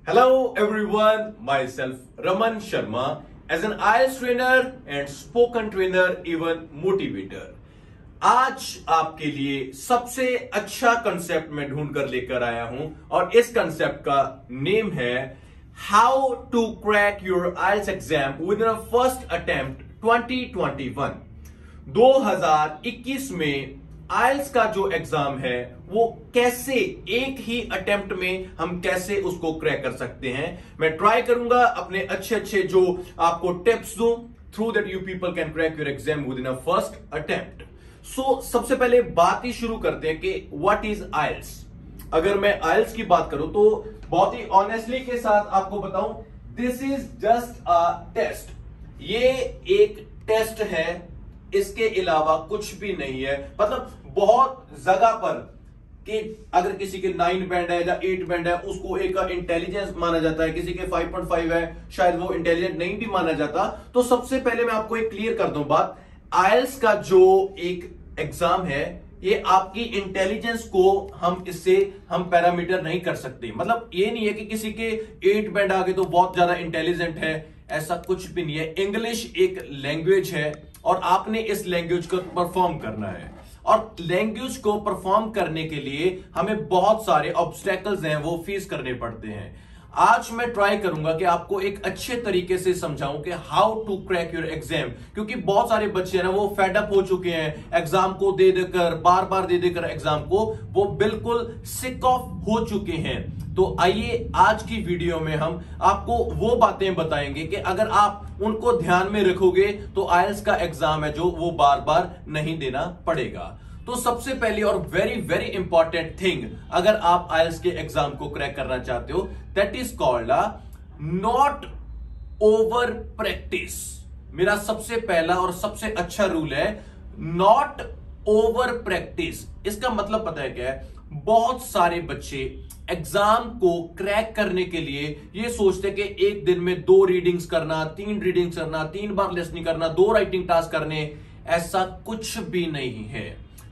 Hello everyone, myself Raman Sharma as an IELTS trainer and spoken trainer even motivator. आज आपके लिए सबसे अच्छा कंसेप्ट मैं ढूंढ कर लेकर आया हूं और इस कंसेप्ट का नेम है how to crack your IELTS exam within first attempt 2021। 2021 में IELTS का जो एग्जाम है वो कैसे एक ही अटेम्प्ट में हम कैसे उसको क्रैक कर सकते हैं। मैं ट्राई करूंगा अपने अच्छे जो आपको टिप्स दूं through that you people can crack your exam within first attempt. So सबसे पहले बात ही शुरू करते हैं कि व्हाट इज IELTS। अगर मैं IELTS की बात करूं तो बहुत ही ऑनेस्टली के साथ आपको बताऊं, this is just a test. ये एक टेस्ट है, इसके अलावा कुछ भी नहीं है। मतलब बहुत जगह पर कि अगर किसी के 9 बैंड है या 8 बैंड है उसको एक इंटेलिजेंस माना जाता है, किसी के 5.5 है शायद वो इंटेलिजेंट नहीं भी माना जाता। तो सबसे पहले मैं आपको एक क्लियर कर दूं बात, IELTS का जो एक एग्जाम है ये आपकी इंटेलिजेंस को हम पैरामीटर नहीं कर सकते। मतलब ये नहीं है कि किसी के 8 बैंड आ गए तो बहुत ज्यादा इंटेलिजेंट है, ऐसा कुछ भी नहीं है। इंग्लिश एक लैंग्वेज है और आपने इस लैंग्वेज को परफॉर्म करना है और लैंग्वेज को परफॉर्म करने के लिए हमें बहुत सारे ऑब्स्टेकल्स हैं वो फेस करने पड़ते हैं। आज मैं ट्राई करूंगा कि आपको एक अच्छे तरीके से समझाऊं कि how to crack your exam, क्योंकि बहुत सारे बच्चे ना वो फेड अप हो चुके हैं एग्जाम को दे देकर, बार बार दे देकर एग्जाम को, वो बिल्कुल सिक ऑफ हो चुके हैं। तो आइए आज की वीडियो में हम आपको वो बातें बताएंगे कि अगर आप उनको ध्यान में रखोगे तो IELTS का एग्जाम है जो वो बार बार नहीं देना पड़ेगा। तो सबसे पहली और वेरी वेरी इंपॉर्टेंट थिंग, अगर आप IELTS के एग्जाम को क्रैक करना चाहते हो, that is called not over practice. मेरा सबसे पहला और सबसे अच्छा रूल है नॉट ओवर प्रैक्टिस। इसका मतलब पता है क्या है? बहुत सारे बच्चे एग्जाम को क्रैक करने के लिए ये सोचते कि एक दिन में 2 रीडिंग्स करना, 3 रीडिंग्स करना, 3 बार लिसनिंग करना, 2 राइटिंग टास्क करने, ऐसा कुछ भी नहीं है।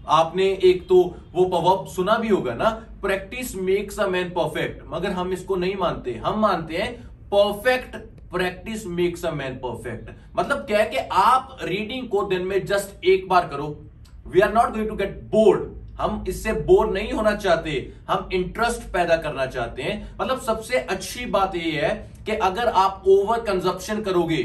आपने एक तो वो प्रवर्ब सुना भी होगा ना, practice makes a man perfect, मगर हम इसको नहीं मानते। हम मानते हैं perfect practice makes a man perfect. मतलब क्या है कि आप रीडिंग को दिन में जस्ट एक बार करो। We are not going to get bored, हम इससे बोर नहीं होना चाहते, हम इंटरेस्ट पैदा करना चाहते हैं। मतलब सबसे अच्छी बात यह है कि अगर आप ओवर कंजप्शन करोगे,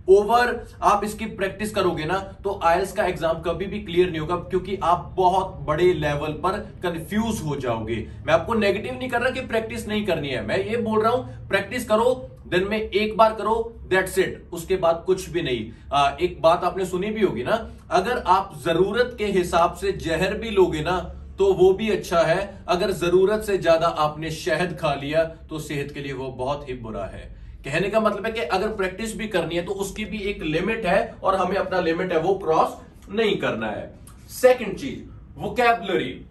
ओवर आप इसकी प्रैक्टिस करोगे ना, तो IELTS का एग्जाम कभी भी क्लियर नहीं होगा, क्योंकि आप बहुत बड़े लेवल पर कंफ्यूज हो जाओगे। मैं आपको नेगेटिव नहीं कर रहा कि प्रैक्टिस नहीं करनी है, मैं ये बोल रहा हूं प्रैक्टिस करो, दिन में एक बार करो, दैट्स इट, उसके बाद कुछ भी नहीं। एक बात आपने सुनी भी होगी ना, अगर आप जरूरत के हिसाब से जहर भी लोगे ना तो वो भी अच्छा है, अगर जरूरत से ज्यादा आपने शहद खा लिया तो सेहत के लिए वो बहुत ही बुरा है। कहने का मतलब है कि अगर प्रैक्टिस भी करनी है तो उसकी भी एक लिमिट है और हमें अपना लिमिट है वो क्रॉस नहीं करना है। सेकंड चीज, वोकैबुलरी।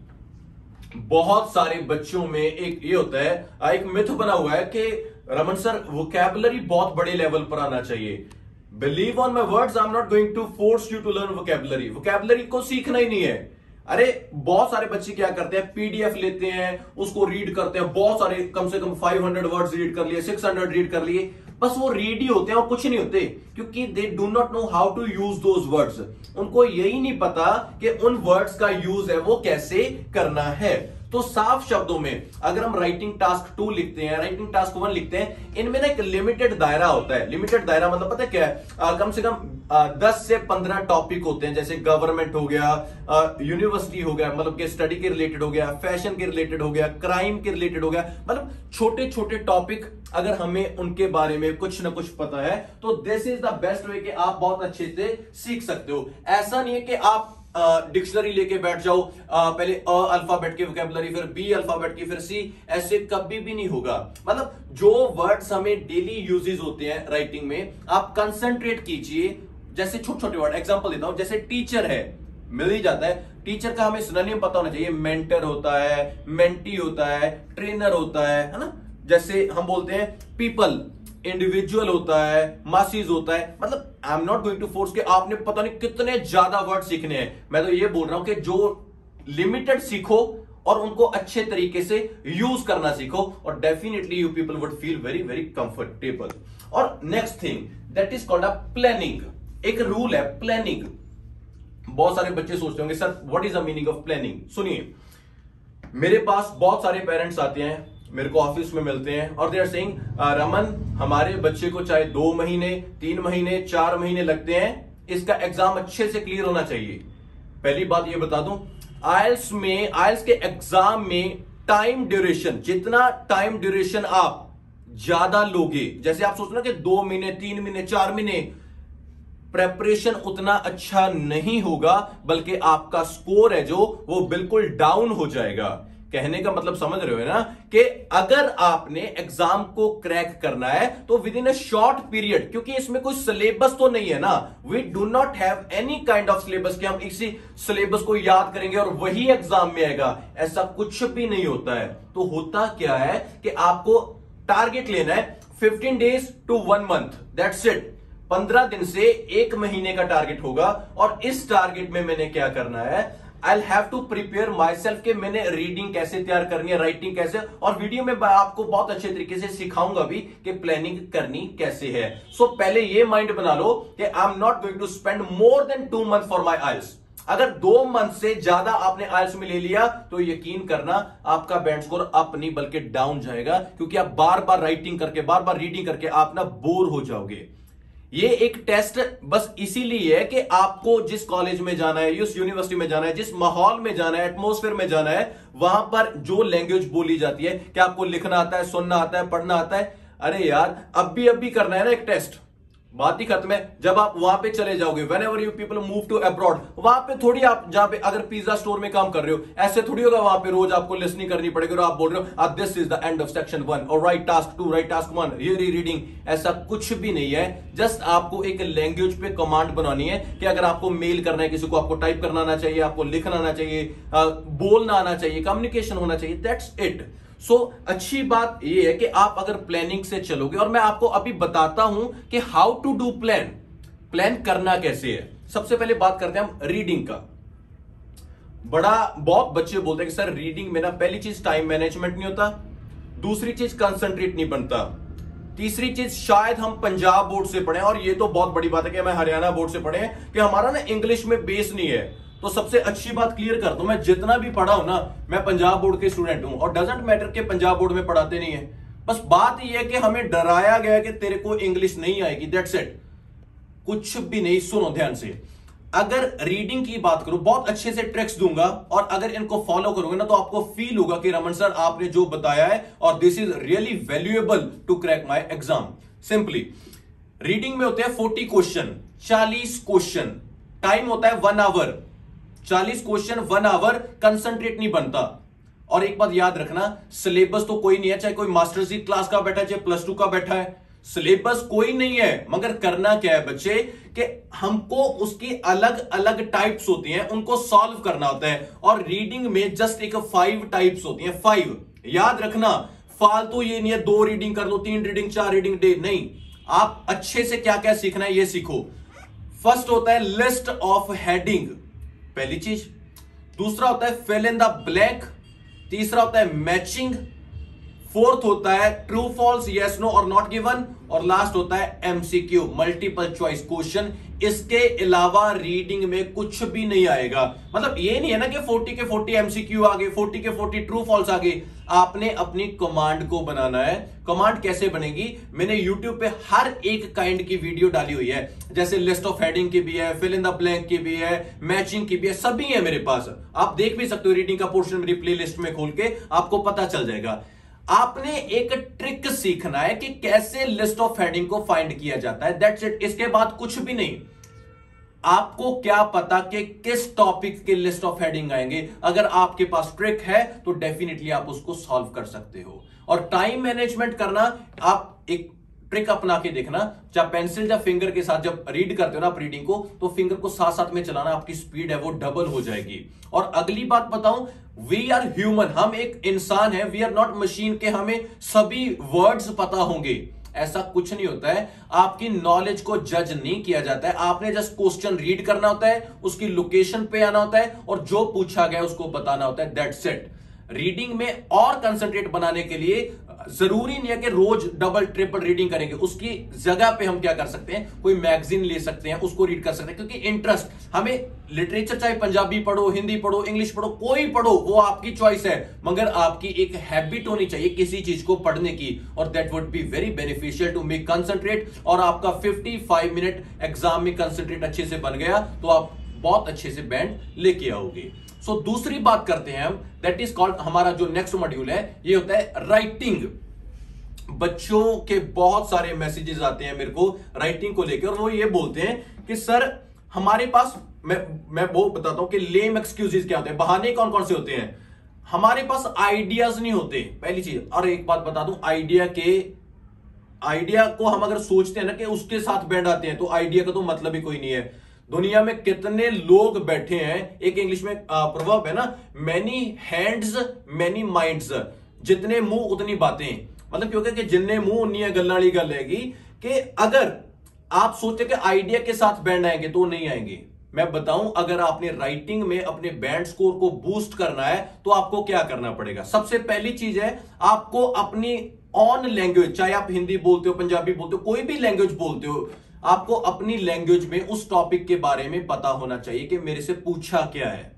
बहुत सारे बच्चों में एक ये होता है, एक मिथ बना हुआ है कि रमन सर वोकैबुलरी बहुत बड़े लेवल पर आना चाहिए। Believe on my words, I am not going to force you to learn vocabulary. Vocabulary को सीखना ही नहीं है। अरे बहुत सारे बच्चे क्या करते हैं, PDF लेते हैं, उसको रीड करते हैं, बहुत सारे कम से कम 500 वर्ड्स रीड कर लिए, 600 रीड कर लिए, बस वो रीड ही होते हैं और कुछ नहीं होते, क्योंकि they do not know how to use those words. उनको यही नहीं पता कि उन वर्ड्स का यूज है वो कैसे करना है। तो साफ शब्दों में अगर हम राइटिंग टास्क 2 लिखते हैं, राइटिंग टास्क 1 लिखते हैं, इनमें ना एक लिमिटेड दायरा होता है। लिमिटेड दायरा मतलब पता है क्या है? कम से कम 10 से 15 टॉपिक होते हैं, जैसे गवर्नमेंट हो गया, यूनिवर्सिटी हो गया, मतलब कि स्टडी के रिलेटेड हो गया, फैशन के रिलेटेड हो गया, क्राइम के रिलेटेड हो गया। मतलब छोटे छोटे टॉपिक अगर हमें उनके बारे में कुछ ना कुछ पता है तो this is the best way कि आप बहुत अच्छे से सीख सकते हो। ऐसा नहीं है कि आप डिक्शनरी लेके बैठ जाओ, पहले अल्फाबेट की वोकैबुलरी, फिर B अल्फाबेट की, फिर C, ऐसे कभी भी नहीं होगा। मतलब जो वर्ड्स हमें डेली यूजेस होते हैं राइटिंग में, आप कंसंट्रेट कीजिए। जैसे छोटे छोटे वर्ड, एग्जांपल देता हूं, जैसे टीचर है, मिल ही जाता है। टीचर का हमें सिनोनिम पता होना चाहिए, मेंटर होता है, मेंटी होता है, ट्रेनर होता है ना। जैसे हम बोलते हैं पीपल, इंडिविजुअल होता है, मासीज होता है। मतलब I am not going to force कि आपने पता नहीं कितने ज्यादा वर्ड सीखने हैं। मैं तो ये बोल रहा हूं कि जो लिमिटेड सीखो और उनको अच्छे तरीके से यूज करना सीखो और definitely you people would feel very very comfortable. और next thing that is called a planning. एक रूल है प्लानिंग। बहुत सारे बच्चे सोचते होंगे sir what is the meaning of planning. सुनिए, मेरे पास बहुत सारे पेरेंट्स आते हैं, मेरे को ऑफिस में मिलते हैं और दे आर सेइंग रमन हमारे बच्चे को चाहे 2 महीने 3 महीने 4 महीने लगते हैं, इसका एग्जाम अच्छे से क्लियर होना चाहिए। पहली बात ये बता दूं, आइल्स के एग्जाम में टाइम ड्यूरेशन, जितना टाइम ड्यूरेशन आप ज्यादा लोगे, जैसे आप सोच रहे हो कि 2 महीने 3 महीने 4 महीने, प्रेपरेशन उतना अच्छा नहीं होगा, बल्कि आपका स्कोर है जो वो बिल्कुल डाउन हो जाएगा। कहने का मतलब समझ रहे हो ना, कि अगर आपने एग्जाम को क्रैक करना है तो within a short period, क्योंकि इसमें कोई सिलेबस तो नहीं है ना, we do not have any kind of syllabus कि हम इसी सिलेबस को याद करेंगे और वही एग्जाम में आएगा, ऐसा कुछ भी नहीं होता है। तो होता क्या है कि आपको टारगेट लेना है 15 days to 1 month, that's it. 15 दिन से 1 महीने का टारगेट होगा और इस टारगेट में मैंने क्या करना है, I have to prepare myself के मैंने रीडिंग कैसे तैयार करनी है, राइटिंग कैसे, और वीडियो में आपको बहुत अच्छे तरीके से सिखाऊंगा भी कि प्लानिंग करनी कैसे है। सो पहले ये माइंड बना लो कि I am not going to spend more than 2 months for my IELTS. अगर 2 मंथ से ज्यादा आपने आइल्स में ले लिया तो यकीन करना आपका बैंड स्कोर अप नहीं बल्कि डाउन जाएगा, क्योंकि आप बार बार राइटिंग करके बार बार रीडिंग करके आप ना बोर हो जाओगे। ये एक टेस्ट बस इसीलिए है कि आपको जिस कॉलेज में जाना है, जिस यूनिवर्सिटी में जाना है, जिस माहौल में जाना है, एटमॉस्फेयर में जाना है, वहां पर जो लैंग्वेज बोली जाती है, क्या आपको लिखना आता है, सुनना आता है, पढ़ना आता है। अरे यार अभी करना है ना एक टेस्ट, बात ही खत्म है। जब आप वहां पे चले जाओगे, whenever you people move to abroad, वहां पे थोड़ी आप जहां पे अगर पिज्जा स्टोर में काम कर रहे हो, ऐसे थोड़ी होगा वहां पे रोज आपको लिसनिंग करनी पड़ेगी और आप बोल रहे हो this is the end of section 1 और right task 2 right task 1 reading. ऐसा कुछ भी नहीं है। जस्ट आपको एक लैंग्वेज पे कमांड बनानी है कि अगर आपको मेल करना है किसी को, आपको टाइप करना आना चाहिए, आपको लिखना आना चाहिए, बोलना आना चाहिए, कम्युनिकेशन होना चाहिए, दैट्स इट। सो अच्छी बात यह है कि आप अगर प्लानिंग से चलोगे, और मैं आपको अभी बताता हूं कि हाउ टू डू प्लान करना कैसे है। सबसे पहले बात करते हैं हम रीडिंग का। बहुत बच्चे बोलते हैं कि सर रीडिंग में ना पहली चीज टाइम मैनेजमेंट नहीं होता, दूसरी चीज कंसंट्रेट नहीं बनता, तीसरी चीज शायद हम पंजाब बोर्ड से पढ़े, और ये तो बहुत बड़ी बात है कि हमें हरियाणा बोर्ड से पढ़े कि हमारा ना इंग्लिश में बेस नहीं है। तो सबसे अच्छी बात क्लियर कर दूं, मैं जितना भी पढ़ा हूं ना, मैं पंजाब बोर्ड के स्टूडेंट हूं और डजंट मैटर के पंजाब बोर्ड में पढ़ाते नहीं है। बस बात यह है कि हमें डराया गया कि तेरे को इंग्लिश नहीं आएगी, दैट्स इट। कुछ भी नहीं। सुनो ध्यान से, अगर रीडिंग की बात करूं, बहुत अच्छे से ट्रिक्स दूंगा और अगर इनको फॉलो करोगे ना तो आपको फील होगा कि रमन सर आपने जो बताया है और this is really valuable to crack my exam. Simply reading में होते हैं 40 क्वेश्चन, 40 क्वेश्चन, टाइम होता है 1 आवर, 40 क्वेश्चन 1 आवर, कंसंट्रेट नहीं बनता। और एक बात याद रखना, सिलेबस तो कोई नहीं है, चाहे कोई मास्टर्स की क्लास का बैठा है चाहे +2 का बैठा है, सिलेबस कोई नहीं है। मगर करना क्या है बच्चे कि हमको उसकी अलग अलग टाइप्स होती हैं, उनको सॉल्व करना होता है। और रीडिंग में जस्ट एक 5 टाइप्स होती हैं, 5 याद रखना। फालतू ये नहीं है 2 रीडिंग कर लो, 3 रीडिंग 4 रीडिंग डे, नहीं। आप अच्छे से क्या क्या सीखना है ये सीखो। फर्स्ट होता है लिस्ट ऑफ हेडिंग, पहली चीज। दूसरा होता है फिल इन द ब्लैंक, तीसरा होता है मैचिंग, फोर्थ होता है ट्रू फॉल्स, यस नो और नॉट गिवन, और लास्ट होता है एमसीक्यू, मल्टीपल चॉइस क्वेश्चन। इसके अलावा रीडिंग में कुछ भी नहीं आएगा। मतलब ये नहीं है ना कि 40 के 40 एमसीक्यू आ गए, 40 के 40 ट्रू फॉल्स आ गए। आपने अपनी कमांड को बनाना है। कमांड कैसे बनेगी, मैंने YouTube पे हर एक काइंड की वीडियो डाली हुई है, जैसे लिस्ट ऑफ हेडिंग की भी है, फिल इन द ब्लैंक की भी है, मैचिंग की भी है, सभी है मेरे पास। आप देख भी सकते हो रीडिंग का पोर्शन मेरी प्ले लिस्ट में खोल के, आपको पता चल जाएगा। आपने एक ट्रिक सीखना है कि कैसे लिस्ट ऑफ हेडिंग को फाइंड किया जाता है, दैट्स इट। इसके बाद कुछ भी नहीं। आपको क्या पता कि किस टॉपिक के लिस्ट ऑफ हेडिंग आएंगे, अगर आपके पास ट्रिक है तो डेफिनेटली आप उसको सॉल्व कर सकते हो। और टाइम मैनेजमेंट करना, आप एक ट्रिक अपना के देखना, जब पेंसिल जब फिंगर के साथ जब रीड करते हो ना आप रीडिंग को, तो फिंगर को साथ साथ में चलाना, आपकी स्पीड है वो डबल हो जाएगी। और अगली बात बताऊं, वी आर ह्यूमन, हम एक इंसान है, वी आर नॉट मशीन के हमें सभी वर्ड्स पता होंगे, ऐसा कुछ नहीं होता है। आपकी नॉलेज को जज नहीं किया जाता है, आपने जस्ट क्वेश्चन रीड करना होता है, उसकी लोकेशन पे आना होता है और जो पूछा गया उसको बताना होता है, दैट्स इट। रीडिंग में और कंसंट्रेट बनाने के लिए जरूरी नहीं है कि रोज डबल ट्रिपल रीडिंग करेंगे, उसकी जगह पे हम क्या कर सकते हैं, कोई मैगजीन ले सकते हैं, उसको रीड कर सकते हैं, क्योंकि इंटरेस्ट हमें लिटरेचर चाहे पंजाबी पढ़ो, हिंदी पढ़ो, इंग्लिश पढ़ो, कोई पढ़ो, वो आपकी चॉइस है, मगर आपकी एक हैबिट होनी चाहिए किसी चीज को पढ़ने की, और that would be very beneficial to make concentrate. और आपका 55 मिनट एग्जाम में कंसंट्रेट अच्छे से बन गया तो आप बहुत अच्छे से बैंड लेके आओगे। सो दूसरी बात करते हैं हम, दैट इज कॉल्ड, हमारा जो नेक्स्ट मॉड्यूल है ये होता है राइटिंग। बच्चों के बहुत सारे मैसेजेस आते हैं मेरे को राइटिंग को लेकर, और वो ये बोलते हैं कि सर हमारे पास, मैं वो बताता हूं कि लेम एक्सक्यूजेस क्या होते हैं, बहाने कौन कौन से होते हैं। हमारे पास आइडियाज नहीं होते, पहली चीज। और एक बात बता दूं, आइडिया को हम अगर सोचते हैं ना कि उसके साथ बैंड आते हैं, तो आइडिया का तो मतलब ही कोई नहीं है। दुनिया में कितने लोग बैठे हैं, एक इंग्लिश में प्रवर्ब है ना, मैनी हैंड्स मैनी माइंड्स, जितने मुंह उतनी बातें। मतलब क्योंकि कि जिन्ने मुंह उन्नी गल्लां वाली गल हैगी कि अगर आप सोचे कि आइडिया के साथ बैंड आएंगे तो नहीं आएंगे। मैं बताऊं, अगर आपने राइटिंग में अपने बैंड स्कोर को बूस्ट करना है तो आपको क्या करना पड़ेगा। सबसे पहली चीज है, आपको अपनी ऑन लैंग्वेज, चाहे आप हिंदी बोलते हो, पंजाबी बोलते हो, कोई भी लैंग्वेज बोलते हो, आपको अपनी लैंग्वेज में उस टॉपिक के बारे में पता होना चाहिए कि मेरे से पूछा क्या है।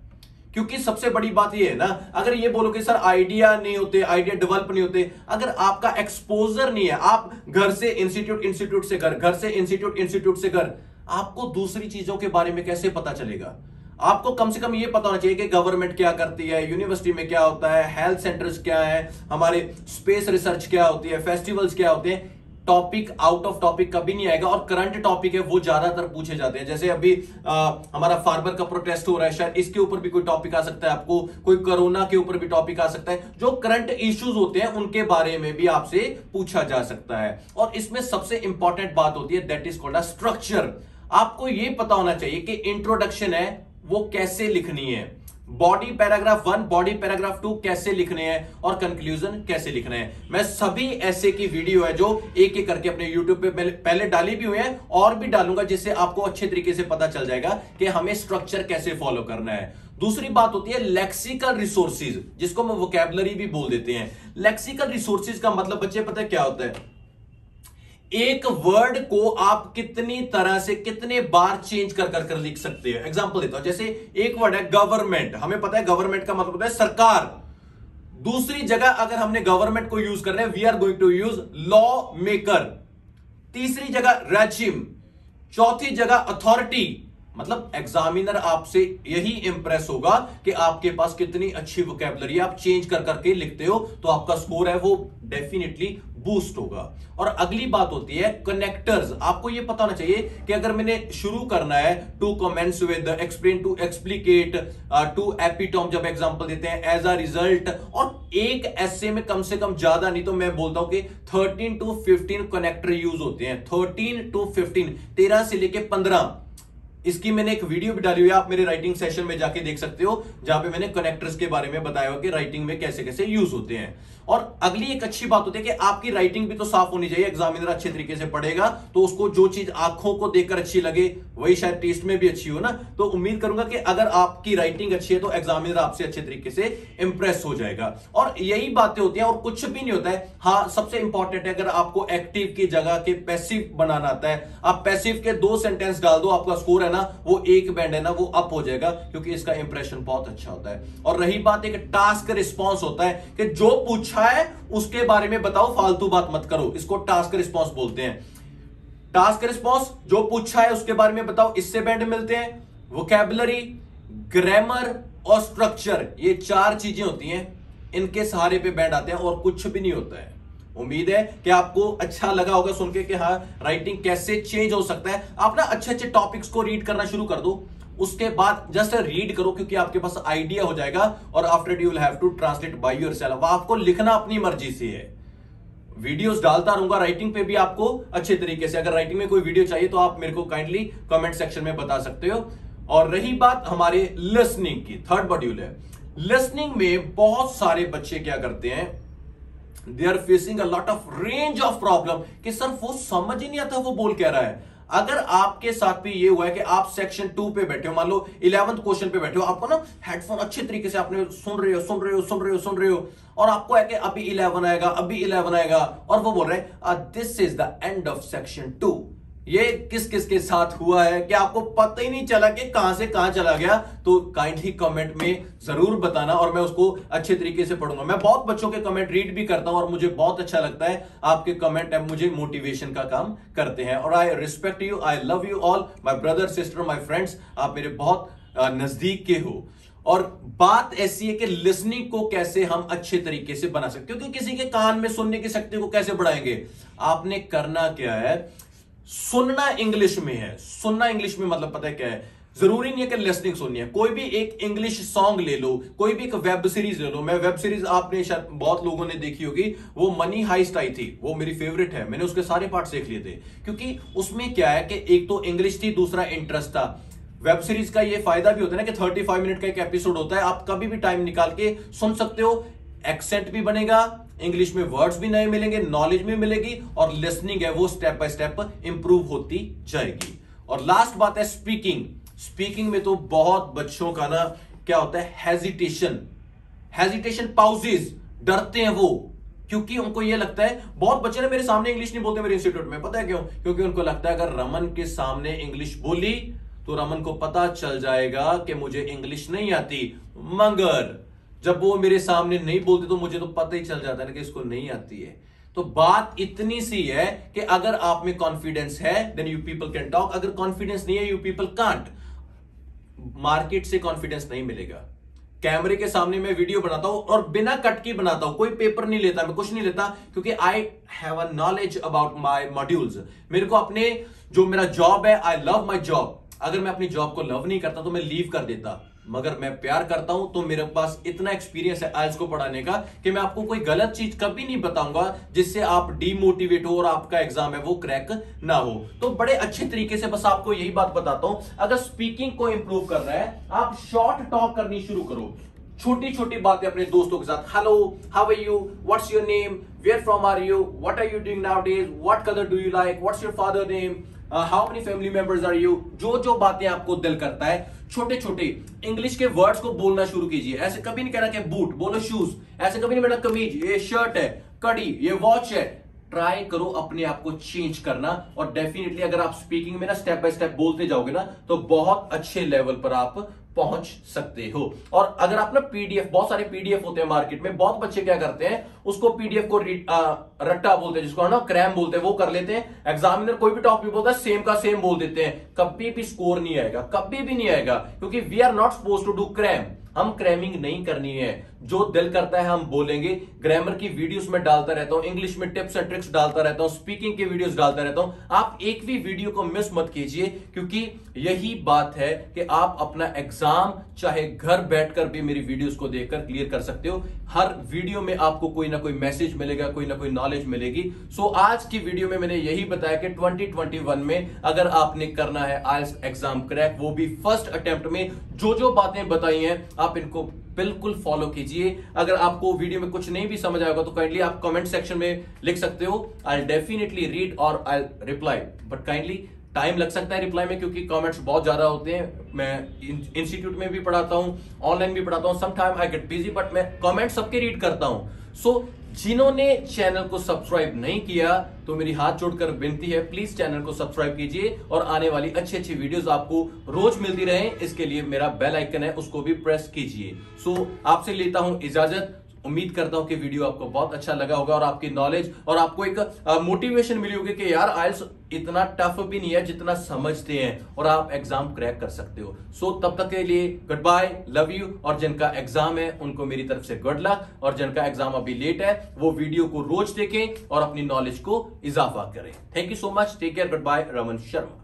क्योंकि सबसे बड़ी बात ये है ना, अगर ये बोलो कि सर आइडिया नहीं होते, आइडिया डेवलप नहीं होते, अगर आपका एक्सपोजर नहीं है, आप घर से इंस्टीट्यूट से घर से इंस्टीट्यूट से घर, आपको दूसरी चीजों के बारे में कैसे पता चलेगा। आपको कम से कम ये पता होना चाहिए कि गवर्नमेंट क्या करती है, यूनिवर्सिटी में क्या होता है, हेल्थ सेंटर्स क्या है, हमारे स्पेस रिसर्च क्या होती है, फेस्टिवल्स क्या होते हैं। टॉपिक आउट ऑफ टॉपिक कभी नहीं आएगा, और करंट टॉपिक है वो ज्यादातर पूछे जाते हैं। जैसे अभी हमारा फार्मर का प्रोटेस्ट हो रहा है, शायद इसके ऊपर भी कोई टॉपिक आ सकता है, आपको कोई कोरोना के ऊपर भी टॉपिक आ सकता है। जो करंट इश्यूज होते हैं उनके बारे में भी आपसे पूछा जा सकता है। और इसमें सबसे इंपॉर्टेंट बात होती है, that is called a structure. आपको यह पता होना चाहिए कि इंट्रोडक्शन है वो कैसे लिखनी है, बॉडी पैराग्राफ 1, बॉडी पैराग्राफ 2 कैसे लिखने हैं, और कंक्लूजन कैसे लिखना है। मैं सभी ऐसे की वीडियो है जो एक एक करके अपने यूट्यूब पे पहले डाली भी हुई है और भी डालूंगा, जिससे आपको अच्छे तरीके से पता चल जाएगा कि हमें स्ट्रक्चर कैसे फॉलो करना है। दूसरी बात होती है लेक्सिकल रिसोर्सेज, जिसको हम वोकैबुलरी भी बोल देते हैं। लेक्सिकल रिसोर्सेज का मतलब बच्चे पता है क्या होता है, एक वर्ड को आप कितनी तरह से कितने बार चेंज कर लिख सकते हैं। एग्जांपल देता हूं, जैसे एक वर्ड है गवर्नमेंट, हमें पता है गवर्नमेंट का मतलब होता है सरकार। दूसरी जगह अगर हमने गवर्नमेंट को यूज करना है, we are going to use law maker. तीसरी जगह रेजिम, चौथी जगह अथॉरिटी। मतलब एग्जामिनर आपसे यही इंप्रेस होगा कि आपके पास कितनी अच्छी वोकैबुलरी आप चेंज करके लिखते हो, तो आपका स्कोर है वो डेफिनेटली बूस्ट होगा। और अगली बात होती है कनेक्टर्स। आपको यह पता होना चाहिए कि अगर मैंने शुरू करना है to commence with, explain to explicate, to epitome जब एग्जांपल देते हैं, एज अ रिजल्ट, और एक ऐसे में कम से कम ज्यादा नहीं तो मैं बोलता हूं कि 13 to 15 कनेक्टर यूज होते हैं। 13 to 15, 13 से लेके 15। इसकी मैंने एक वीडियो भी डाली हुई है, आप मेरे राइटिंग सेशन में जाके देख सकते हो, जहां पे मैंने कनेक्टर्स के बारे में बताया हो कि राइटिंग में कैसे कैसे यूज होते हैं। और अगली एक अच्छी बात होती है कि आपकी राइटिंग भी तो साफ होनी चाहिए। एग्जामिनर अच्छे तरीके से पढ़ेगा तो उसको जो चीज आंखों को देखकर अच्छी लगे वही शायद टेस्ट में भी अच्छी हो ना। तो उम्मीद करूंगा कि अगर आपकी राइटिंग अच्छी है तो एग्जामिनर आपसे अच्छे तरीके से इंप्रेस हो जाएगा। और यही बातें होती हैं और कुछ भी नहीं होता है। हाँ, सबसे इंपॉर्टेंट है, अगर आपको एक्टिव की जगह के पैसिव बनाना आता है, आप पैसिव के 2 सेंटेंस डाल दो, आपका स्कोर है ना वो एक बैंड है ना वो अप हो जाएगा, क्योंकि इसका इंप्रेशन बहुत अच्छा होता है। और रही बात एक टास्क रिस्पॉन्स होता है कि जो पूछा है उसके बारे में बताओ, फालतू बात मत करो, इसको टास्क रिस्पॉन्स बोलते हैं। टास्क रिस्पॉन्स, जो पूछा है उसके बारे में बताओ, इससे बैंड मिलते हैं। वोकैबुलरी, ग्रामर और स्ट्रक्चर, ये 4 चीजें होती हैं, इनके सहारे पे बैंड आते हैं और कुछ भी नहीं होता है। उम्मीद है कि आपको अच्छा लगा होगा सुन के कि हाँ राइटिंग कैसे चेंज हो सकता है। आप ना अच्छे अच्छे टॉपिक्स को रीड करना शुरू कर दो, उसके बाद जस्ट रीड करो, क्योंकि आपके पास आइडिया हो जाएगा। और after you will have to translate by yourself. आपको लिखना अपनी मर्जी से है। वीडियोस डालता रहूंगा राइटिंग पे भी आपको अच्छे तरीके से। अगर राइटिंग में कोई वीडियो चाहिए तो आप मेरे को काइंडली कमेंट सेक्शन में बता सकते हो। और रही बात हमारे लिसनिंग की, 3rd मॉड्यूल है। लिसनिंग में बहुत सारे बच्चे क्या करते हैं, they are facing a lot of range of problem कि सर वो समझ ही नहीं आता वो बोल क्या रहा है। अगर आपके साथ भी ये हुआ है कि आप सेक्शन 2 पे बैठे हो, मान लो 11th क्वेश्चन पे बैठे हो, आपको ना हेडफोन अच्छे तरीके से आपने सुन रहे हो और आपको है कि अभी 11 आएगा, अभी 11 आएगा, और वो बोल रहे हैं this is the end of section 2। ये किस किस के साथ हुआ है कि आपको पता ही नहीं चला कि कहां से कहां चला गया? तो काइंडली कमेंट में जरूर बताना और मैं उसको अच्छे तरीके से पढ़ूंगा। मैं बहुत बच्चों के कमेंट रीड भी करता हूं और मुझे बहुत अच्छा लगता है। आपके कमेंट मुझे मोटिवेशन का काम करते हैं और I respect you, I love you all my brother sister my friends. आप मेरे बहुत नजदीक के हो। और बात ऐसी है कि लिसनिंग को कैसे हम अच्छे तरीके से बना सकते हो, क्योंकि किसी के कान में सुनने की शक्ति को कैसे बढ़ाएंगे? आपने करना क्या है, सुनना इंग्लिश में है। सुनना इंग्लिश में मतलब पता है क्या है? जरूरी नहीं है कि लिसनिंग सुननी है। कोई भी एक इंग्लिश सॉन्ग ले लो, कोई भी एक वेब सीरीज ले लो। मैं वेब सीरीज आपने शायद बहुत लोगों ने देखी होगी, वो मनी हाइस्ट आई थी, वो मेरी फेवरेट है। मैंने उसके सारे पार्ट देख लिए थे, क्योंकि उसमें क्या है कि एक तो इंग्लिश थी, दूसरा इंटरेस्ट था। वेब सीरीज का ये फायदा भी होता है ना कि 35 मिनट का एक एपिसोड होता है, आप कभी भी टाइम निकाल के सुन सकते हो। एक्सेंट भी बनेगा, इंग्लिश में वर्ड्स भी नए मिलेंगे, नॉलेज भी मिलेगी, और लिसनिंग है वो स्टेप बाय स्टेप इंप्रूव होती जाएगी। और लास्ट बात है स्पीकिंग। स्पीकिंग में तो बहुत बच्चों का ना क्या होता है, हेजिटेशन, पाउजेस, डरते हैं वो, क्योंकि उनको ये लगता है, बहुत बच्चे ना मेरे सामने इंग्लिश नहीं बोलते मेरे इंस्टीट्यूट में, पता है क्यों? क्योंकि उनको लगता है अगर रमन के सामने इंग्लिश बोली तो रमन को पता चल जाएगा कि मुझे इंग्लिश नहीं आती। मगर जब वो मेरे सामने नहीं बोलते तो मुझे तो पता ही चल जाता है ना कि इसको नहीं आती है। तो बात इतनी सी है कि अगर आप में कॉन्फिडेंस है then you people can talk, अगर कॉन्फिडेंस नहीं है यू पीपल कांट। मार्केट से कॉन्फिडेंस नहीं मिलेगा। कैमरे के सामने मैं वीडियो बनाता हूं और बिना कट की बनाता हूं, कोई पेपर नहीं लेता, मैं कुछ नहीं लेता, क्योंकि I have a knowledge about my modules. मेरे को अपने जो मेरा जॉब है, आई लव माई जॉब। अगर मैं अपनी जॉब को लव नहीं करता तो मैं लीव कर देता, मगर मैं प्यार करता हूं तो मेरे पास इतना एक्सपीरियंस है आइल्स को पढ़ाने का कि मैं आपको कोई गलत चीज कभी नहीं बताऊंगा जिससे आप डीमोटिवेट हो और आपका एग्जाम है वो क्रैक ना हो। तो बड़े अच्छे तरीके से बस आपको यही बात बताता हूं, अगर स्पीकिंग को इंप्रूव करना है, आप शॉर्ट टॉक करनी शुरू करो। छोटी छोटी बातें अपने दोस्तों के साथ, hello, how are you, what's your name, where from are you, what are you doing nowadays, what colour do you like, what's your father name, how many family members are you. जो जो बातें आपको दिल करता है, छोटे छोटे English के वर्ड्स को बोलना शुरू कीजिए। ऐसे कभी नहीं कहना कि बूट, बोलो शूज। ऐसे कभी नहीं बोलना कमीज, ये शर्ट है, कड़ी, ये वॉच है। ट्राई करो अपने आप को चेंज करना, और डेफिनेटली अगर आप स्पीकिंग में ना स्टेप बाय स्टेप बोलते जाओगे ना तो बहुत अच्छे लेवल पर आप पहुंच सकते हो। और अगर आप ना पीडीएफ, बहुत सारे पीडीएफ होते हैं मार्केट में, बहुत बच्चे क्या करते हैं उसको पीडीएफ को रट्टा बोलते हैं, जिसको ना क्रैम बोलते हैं, वो कर लेते हैं। एग्जामिनर कोई भी टॉपिक बोलता है सेम का सेम बोल देते हैं, कभी भी स्कोर नहीं आएगा, कभी भी नहीं आएगा, क्योंकि we are not suppose to do cram. हम क्रैमिंग नहीं करनी है, जो दिल करता है हम बोलेंगे। ग्रामर की वीडियोस में डालता रहता हूं, इंग्लिश में टिप्स एंड ट्रिक्स डालता रहता हूं, स्पीकिंग की वीडियोस डालता रहता हूं। आप एक भी वीडियो को मिस मत कीजिए, क्योंकि यही बात है कि आप अपना एग्जाम चाहे घर बैठकर भी मेरी वीडियोस को देखकर क्लियर कर सकते हो। हर वीडियो में आपको कोई ना कोई मैसेज मिलेगा, कोई ना कोई नॉलेज मिलेगी। सो आज की वीडियो में मैंने यही बताया कि 2021 में अगर आपने करना है आइल्स एग्जाम क्रैक, वो भी फर्स्ट अटेम्प्ट में, जो जो बातें बताई हैं आप इनको बिल्कुल फॉलो कीजिए। अगर आपको वीडियो में कुछ नहीं भी समझ आएगा तो काइंडली आप कमेंट सेक्शन में लिख सकते हो, आई डेफिनेटली रीड और I reply, but kindly time लग सकता है रिप्लाई में, क्योंकि कमेंट्स बहुत ज्यादा होते हैं। मैं इंस्टीट्यूट में भी पढ़ाता हूं, ऑनलाइन भी पढ़ाता हूं, some time I get busy, but मैं कमेंट सबके रीड करता हूं। सो जिन्होंने चैनल को सब्सक्राइब नहीं किया तो मेरी हाथ जोड़कर विनती है, प्लीज चैनल को सब्सक्राइब कीजिए और आने वाली अच्छी अच्छी वीडियोस आपको रोज मिलती रहे, इसके लिए मेरा बेल आइकन है उसको भी प्रेस कीजिए। सो आपसे लेता हूं इजाजत। उम्मीद करता हूं कि वीडियो आपको बहुत अच्छा लगा होगा और आपकी नॉलेज और आपको एक मोटिवेशन मिली होगी कि यार आइल्स इतना टफ भी नहीं है जितना समझते हैं, और आप एग्जाम क्रैक कर सकते हो। सो तब तक के लिए गुड बाय, लव यू। और जिनका एग्जाम है उनको मेरी तरफ से गुड लक, और जिनका एग्जाम अभी लेट है वो वीडियो को रोज देखें और अपनी नॉलेज को इजाफा करें। Thank you so much, take care, good bye, Raman Sharma.